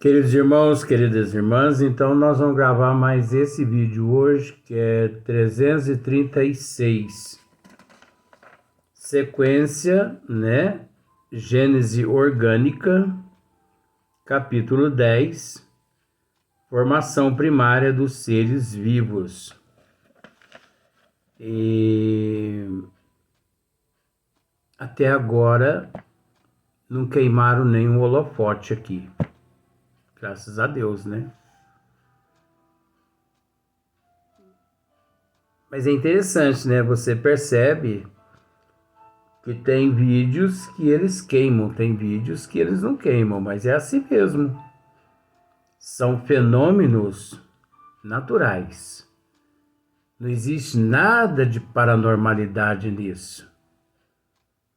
Queridos irmãos, queridas irmãs, então nós vamos gravar mais esse vídeo hoje, que é 336. Sequência, né? Gênese orgânica, capítulo 10, formação primária dos seres vivos. E até agora não queimaram nenhum holofote aqui. Graças a Deus, né? Mas é interessante, né? Você percebe que tem vídeos que eles queimam, tem vídeos que eles não queimam, mas é assim mesmo. São fenômenos naturais. Não existe nada de paranormalidade nisso.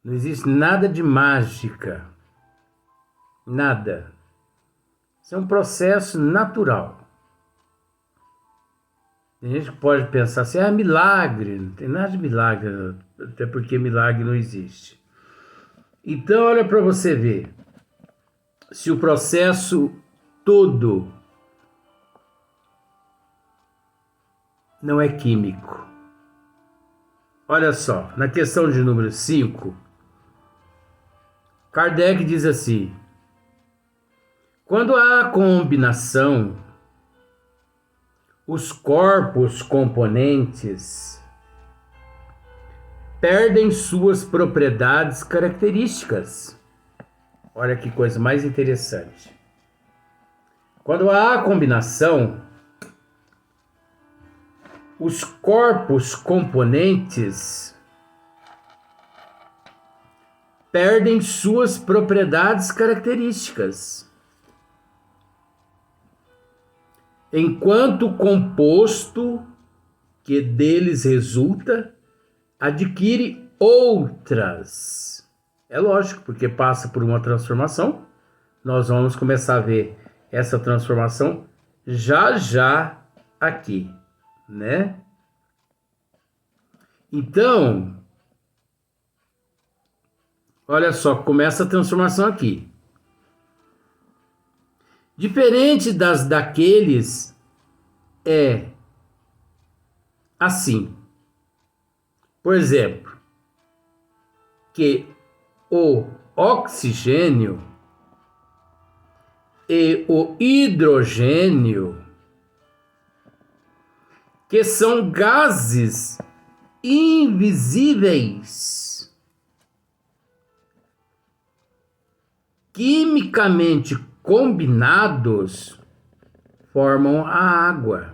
Não existe nada de mágica. Nada. Isso é um processo natural. Tem gente que pode pensar assim, milagre. Não tem nada de milagre, até porque milagre não existe. Então, olha para você ver. Se o processo todo não é químico. Olha só, na questão de número 5, Kardec diz assim: quando há combinação, os corpos componentes perdem suas propriedades características. Olha que coisa mais interessante. Quando há combinação, os corpos componentes perdem suas propriedades características, enquanto o composto que deles resulta adquire outras. É lógico, porque passa por uma transformação. Nós vamos começar a ver essa transformação já aqui, né? Então, olha só, começa a transformação aqui. Diferente daqueles, é assim. Por exemplo, que o oxigênio e o hidrogênio, que são gases invisíveis, quimicamente combinados, formam a água.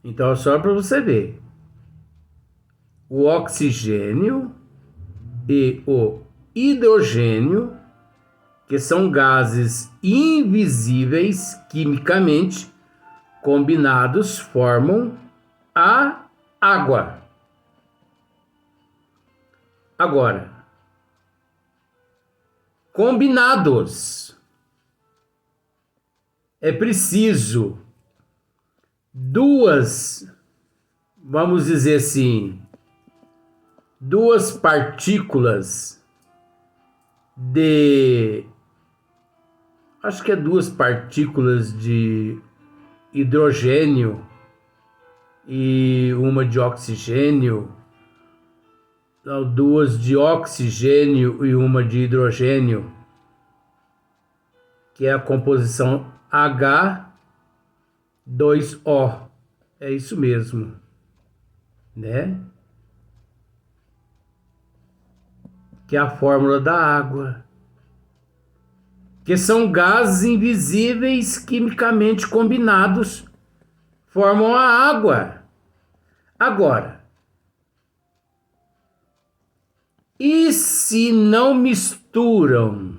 Então, só para você ver, o oxigênio e o hidrogênio, que são gases invisíveis quimicamente combinados, formam a água. Agora, combinados, é preciso duas, vamos dizer assim, duas partículas acho que é duas partículas de hidrogênio e uma de oxigênio, não, duas de oxigênio e uma de hidrogênio, que é a composição H2O. É isso mesmo, né? Que é a fórmula da água. Que são gases invisíveis quimicamente combinados, formam a água. Agora, e se não misturam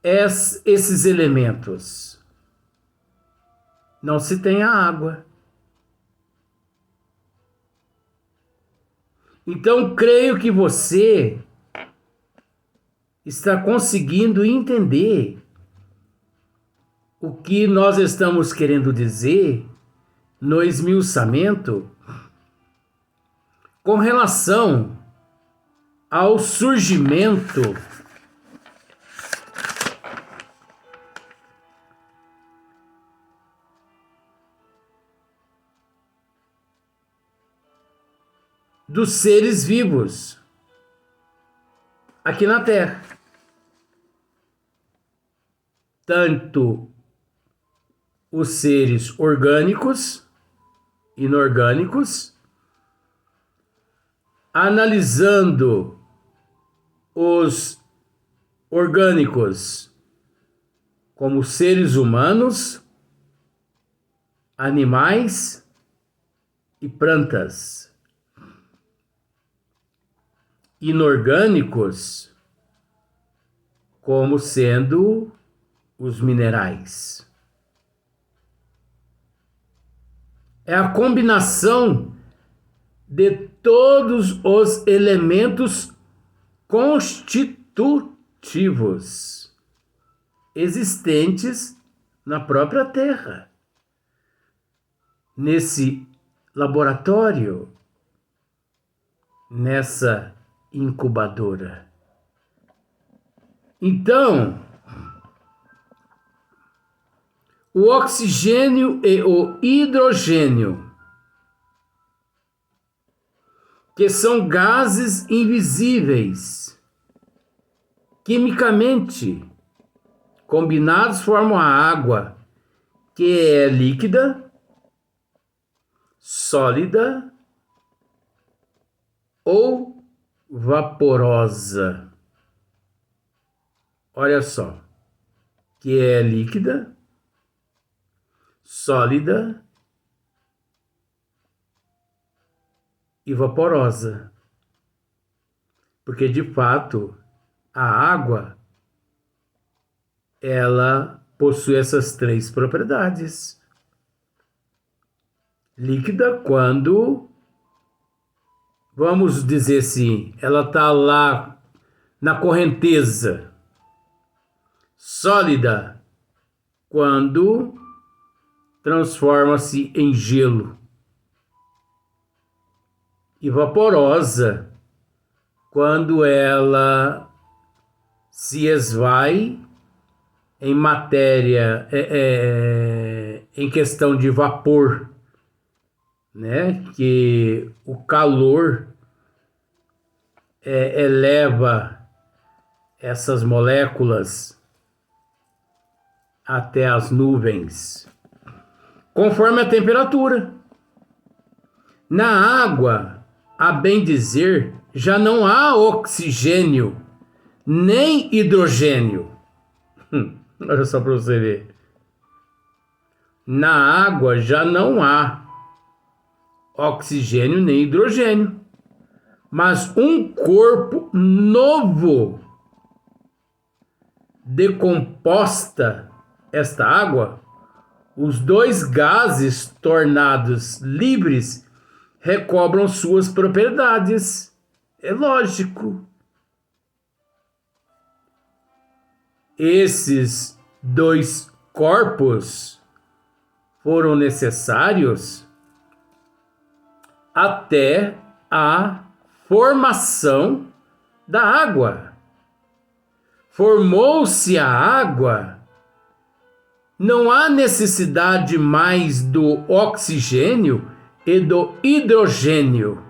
esses elementos? Não se tem a água. Então, creio que você está conseguindo entender o que nós estamos querendo dizer no esmiuçamento com relação ao surgimento dos seres vivos aqui na Terra. Tanto os seres orgânicos, inorgânicos, analisando os orgânicos como seres humanos, animais e plantas. Inorgânicos como sendo os minerais. É a combinação de todos os elementos constitutivos existentes na própria Terra. Nesse laboratório, nessa incubadora. Então, o oxigênio e o hidrogênio, que são gases invisíveis, quimicamente combinados formam a água, que é líquida, sólida ou vaporosa. Olha só, que é líquida, sólida e vaporosa. Porque, de fato, a água, ela possui essas três propriedades. Líquida quando, vamos dizer assim, ela está lá na correnteza. Sólida quando transforma-se em gelo. E vaporosa quando ela se esvai em matéria, em questão de vapor, né? Que o calor eleva essas moléculas até as nuvens, conforme a temperatura. Na água, a bem dizer, já não há oxigênio, nem hidrogênio. Olha só para você ver. Na água já não há oxigênio nem hidrogênio, mas um corpo novo decomposta esta água, os dois gases tornados livres recobram suas propriedades. É lógico. Esses dois corpos foram necessários até a formação da água. Formou-se a água, não há necessidade mais do oxigênio e do hidrogênio.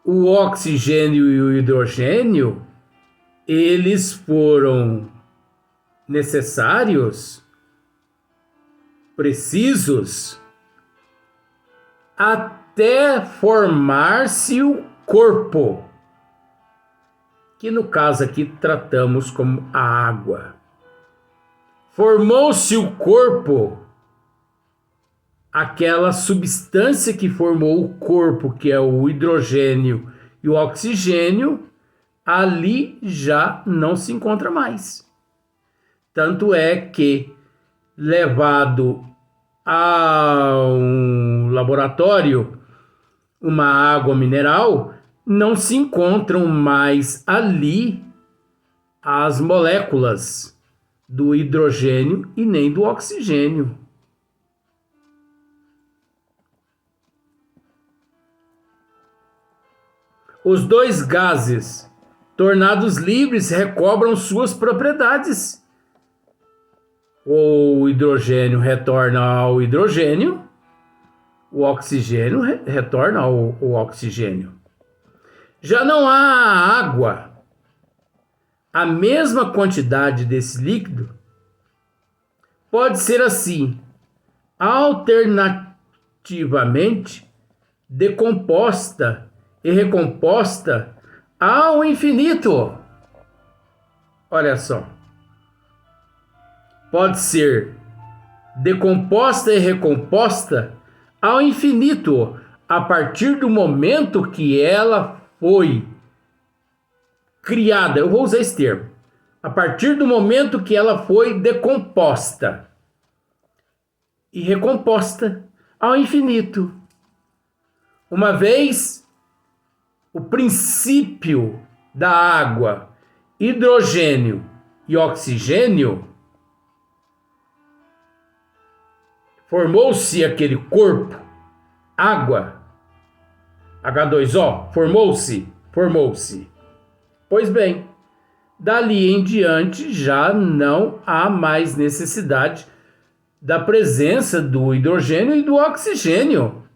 O oxigênio e o hidrogênio, eles foram necessários, precisos, até formar-se o corpo, que no caso aqui tratamos como a água. Formou-se o corpo, aquela substância que formou o corpo, que é o hidrogênio e o oxigênio, ali já não se encontra mais. Tanto é que, levado a um laboratório, uma água mineral, não se encontram mais ali as moléculas do hidrogênio e nem do oxigênio. Os dois gases tornados livres recobram suas propriedades. O hidrogênio retorna ao hidrogênio, o oxigênio retorna ao oxigênio. Já não há água. A mesma quantidade desse líquido pode ser assim, alternativamente decomposta e recomposta ao infinito. Olha só. Pode ser decomposta e recomposta ao infinito a partir do momento que ela foi criada. Eu vou usar esse termo. A partir do momento que ela foi decomposta e recomposta ao infinito. Uma vez o princípio da água, hidrogênio e oxigênio, formou-se aquele corpo, água, H2O, formou-se. Pois bem, dali em diante já não há mais necessidade da presença do hidrogênio e do oxigênio.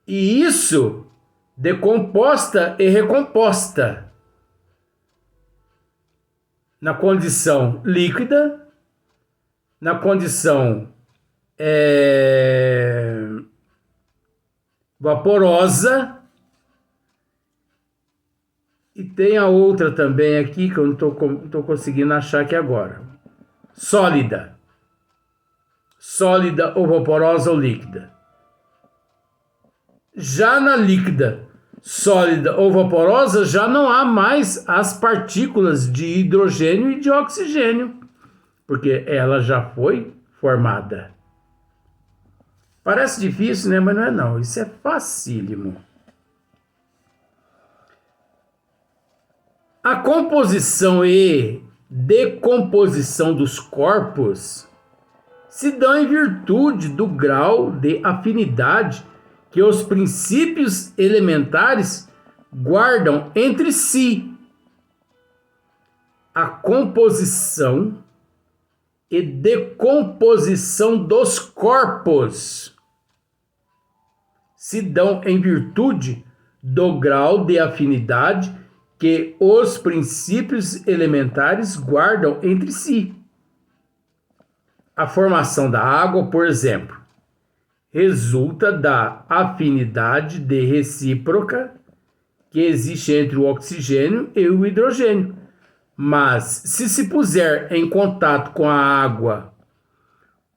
E isso decomposta e recomposta na condição líquida, na condição vaporosa, e tem a outra também aqui que eu não estou conseguindo achar aqui agora. Sólida ou vaporosa ou líquida. Já na líquida, sólida ou vaporosa, já não há mais as partículas de hidrogênio e de oxigênio, porque ela já foi formada. Parece difícil, né? Mas não é não. Isso é facílimo. A composição e decomposição dos corpos se dão em virtude do grau de afinidade que os princípios elementares guardam entre si. A composição e decomposição dos corpos se dão em virtude do grau de afinidade que os princípios elementares guardam entre si. A formação da água, por exemplo, resulta da afinidade de recíproca que existe entre o oxigênio e o hidrogênio. Mas, se puser em contato com a água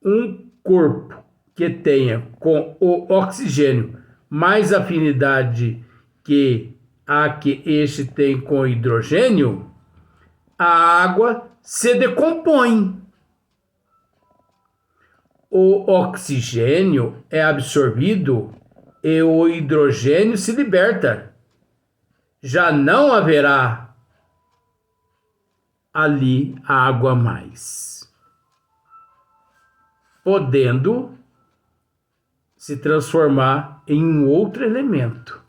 um corpo que tenha com o oxigênio mais afinidade que a que este tem com o hidrogênio, a água se decompõe. O oxigênio é absorvido e o hidrogênio se liberta. Já não haverá ali água mais, podendo se transformar em um outro elemento,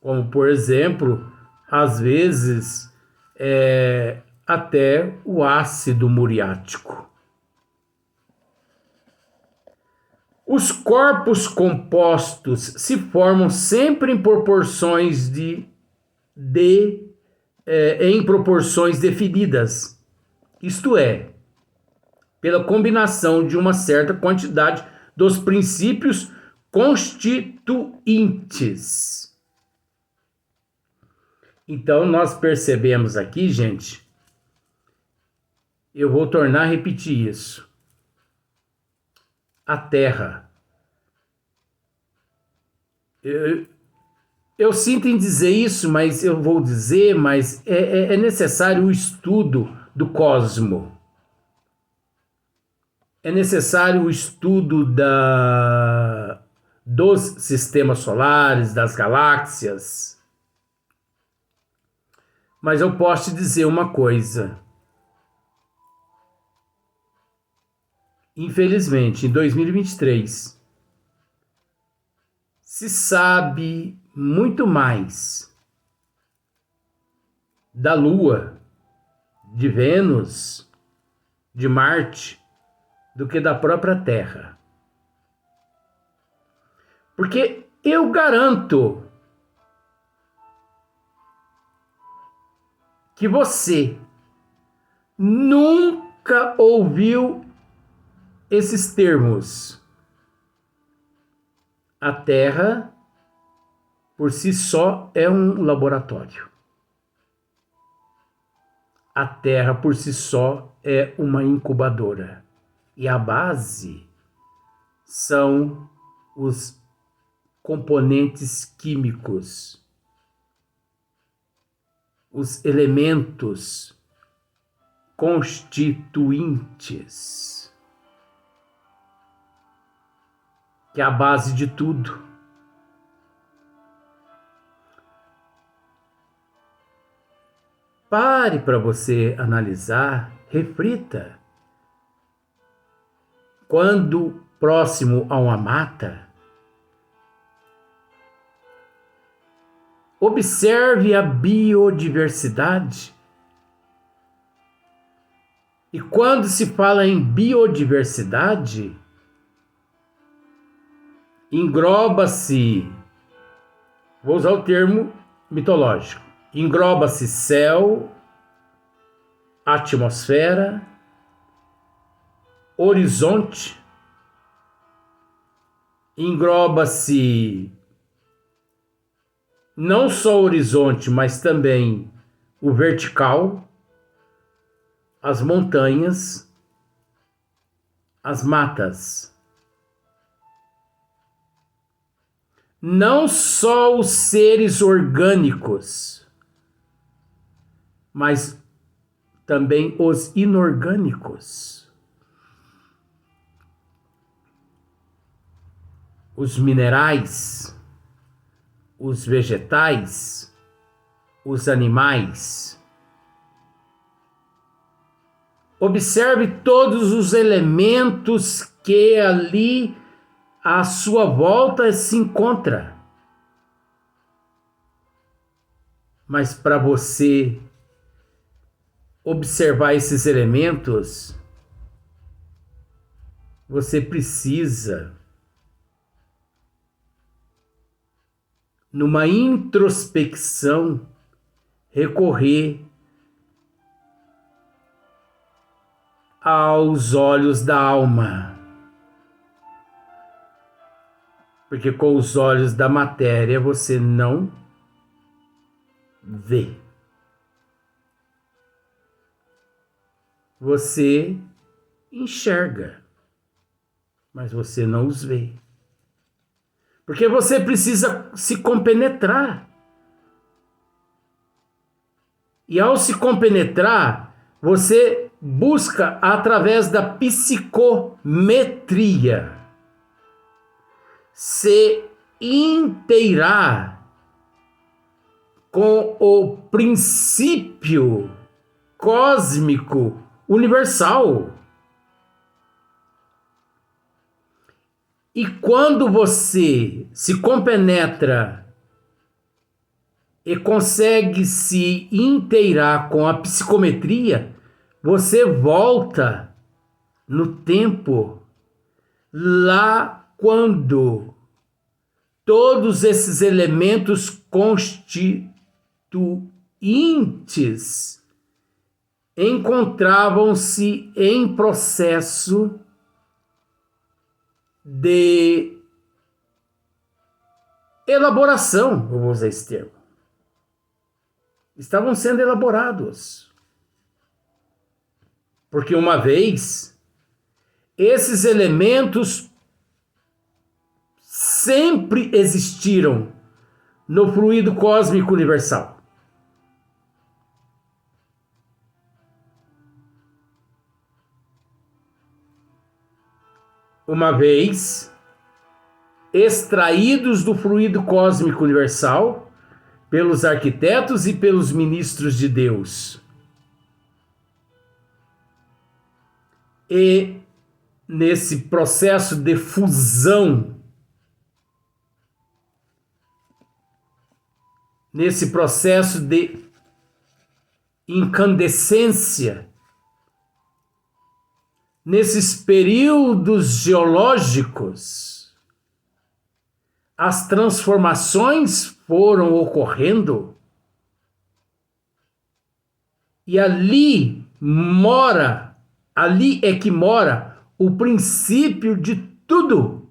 como por exemplo, às vezes até o ácido muriático. Os corpos compostos se formam sempre em proporções em proporções definidas, isto é, pela combinação de uma certa quantidade dos princípios constituintes. Então, nós percebemos aqui, gente, eu vou tornar a repetir isso. A Terra. Eu sinto em dizer isso, mas eu vou dizer, mas é necessário o estudo do cosmo. É necessário o estudo dos sistemas solares, das galáxias. Mas eu posso te dizer uma coisa. Infelizmente, em 2023, se sabe muito mais da Lua, de Vênus, de Marte, do que da própria Terra. Porque eu garanto que você nunca ouviu esses termos. A Terra, por si só, é um laboratório. A Terra, por si só, é uma incubadora. E a base são os componentes químicos, os elementos constituintes, que é a base de tudo. Pare para você analisar, reflita. Quando próximo a uma mata, observe a biodiversidade. E quando se fala em biodiversidade, engloba-se, vou usar o termo mitológico, engloba-se céu, atmosfera, horizonte, engloba-se não só o horizonte, mas também o vertical, as montanhas, as matas. Não só os seres orgânicos, mas também os inorgânicos. Os minerais, os vegetais, os animais. Observe todos os elementos que ali à sua volta se encontra. Mas para você observar esses elementos, você precisa, numa introspecção, recorrer aos olhos da alma. Porque com os olhos da matéria você não vê. Você enxerga, mas você não os vê. Porque você precisa se compenetrar. E ao se compenetrar, você busca através da psicometria se inteirar com o princípio cósmico universal. E quando você se compenetra e consegue se inteirar com a psicometria, você volta no tempo, lá quando todos esses elementos constituintes encontravam-se em processo de elaboração, eu vou usar esse termo. Estavam sendo elaborados. Porque uma vez, esses elementos sempre existiram no fluido cósmico universal. Uma vez extraídos do fluido cósmico universal pelos arquitetos e pelos ministros de Deus. E nesse processo de fusão, nesse processo de incandescência, nesses períodos geológicos, as transformações foram ocorrendo e ali é que mora o princípio de tudo.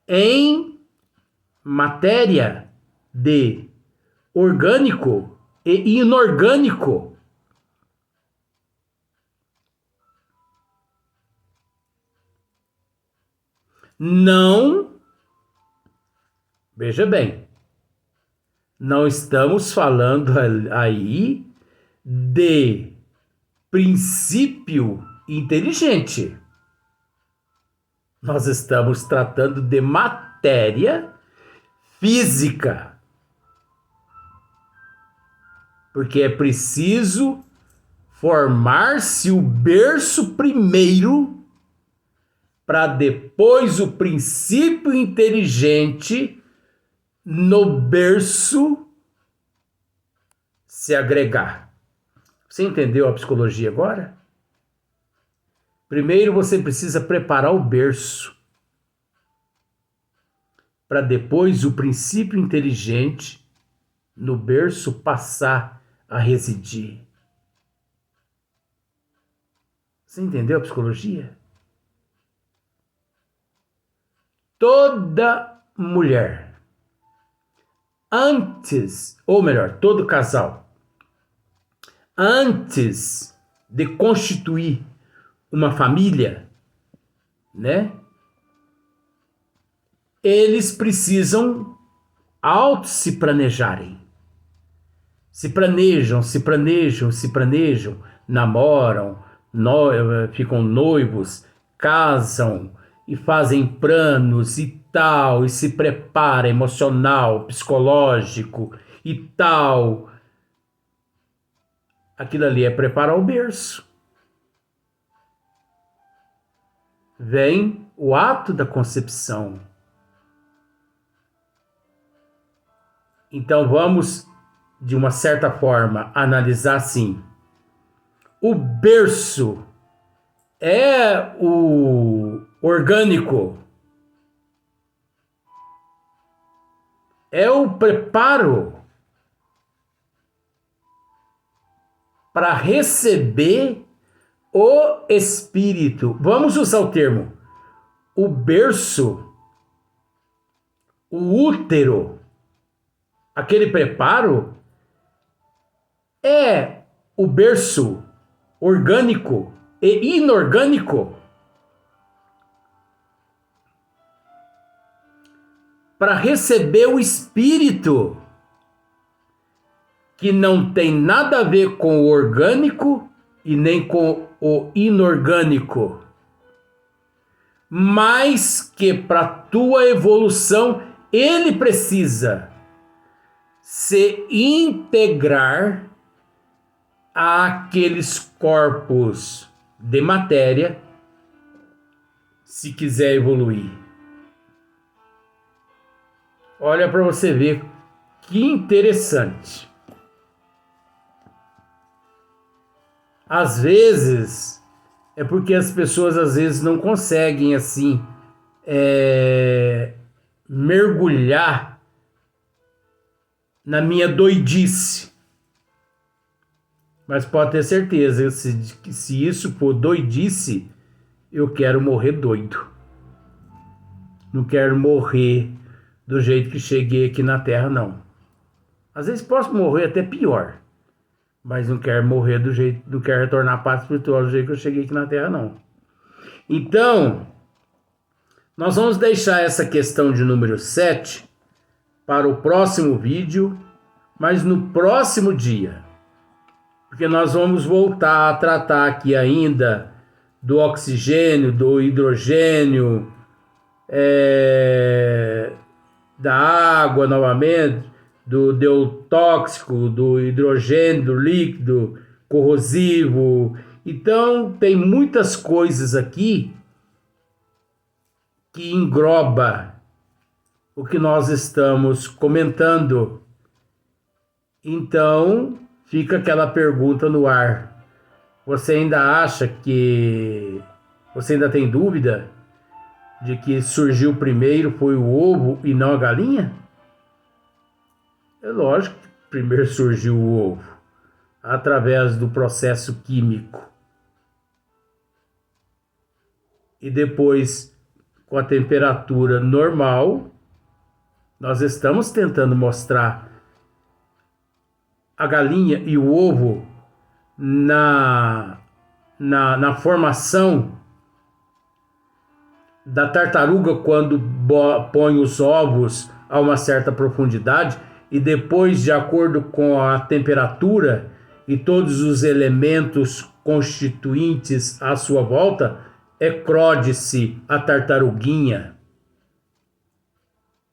Em matéria de orgânico e inorgânico. Não, veja bem, não estamos falando aí de princípio inteligente. Nós estamos tratando de matéria física. Porque é preciso formar-se o berço primeiro, para depois o princípio inteligente no berço se agregar. Você entendeu a psicologia agora? Primeiro você precisa preparar o berço, para depois o princípio inteligente no berço passar a residir. Você entendeu a psicologia? Toda mulher, ou melhor, todo casal, antes de constituir uma família, né? Eles precisam se planejarem. Se planejam, namoram, ficam noivos, casam e fazem planos e tal, e se prepara emocional, psicológico e tal. Aquilo ali é preparar o berço. Vem o ato da concepção. Então vamos, de uma certa forma, analisar assim. O berço é o orgânico, é o preparo para receber o espírito. Vamos usar o termo, o berço, o útero, aquele preparo é o berço orgânico e inorgânico para receber o espírito, que não tem nada a ver com o orgânico e nem com o inorgânico, mas que para tua evolução ele precisa se integrar àqueles corpos de matéria, se quiser evoluir. Olha para você ver que interessante. Às vezes é porque as pessoas às vezes não conseguem assim mergulhar na minha doidice. Mas pode ter certeza, se isso for doidice, eu quero morrer doido. Não quero morrer do jeito que cheguei aqui na Terra, não. Às vezes posso morrer até pior, mas não quero morrer não quero retornar à paz espiritual do jeito que eu cheguei aqui na Terra, não. Então, nós vamos deixar essa questão de número 7 para o próximo vídeo, mas no próximo dia. Porque nós vamos voltar a tratar aqui ainda do oxigênio, do hidrogênio, da água novamente, do deutóxico, do hidrogênio, do líquido, corrosivo. Então tem muitas coisas aqui que engloba o que nós estamos comentando. Então, fica aquela pergunta no ar. Você ainda acha que... Você ainda tem dúvida de que surgiu primeiro foi o ovo e não a galinha? É lógico que primeiro surgiu o ovo, através do processo químico. E depois, com a temperatura normal, nós estamos tentando mostrar a galinha e o ovo na formação da tartaruga quando põe os ovos a uma certa profundidade e depois, de acordo com a temperatura e todos os elementos constituintes à sua volta, eclode-se a tartaruguinha.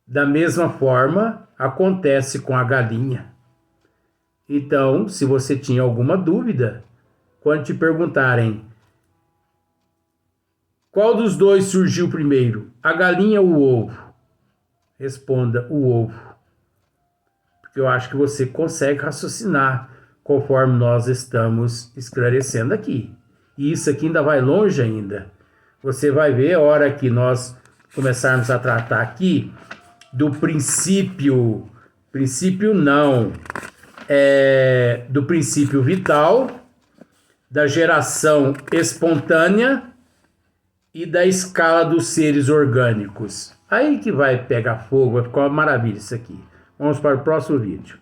Da mesma forma, acontece com a galinha. Então, se você tinha alguma dúvida, quando te perguntarem qual dos dois surgiu primeiro, a galinha ou o ovo? Responda o ovo. Porque eu acho que você consegue raciocinar conforme nós estamos esclarecendo aqui. E isso aqui ainda vai longe ainda. Você vai ver a hora que nós começarmos a tratar aqui do princípio do princípio vital, da geração espontânea e da escala dos seres orgânicos. Aí que vai pegar fogo, vai ficar uma maravilha isso aqui. Vamos para o próximo vídeo.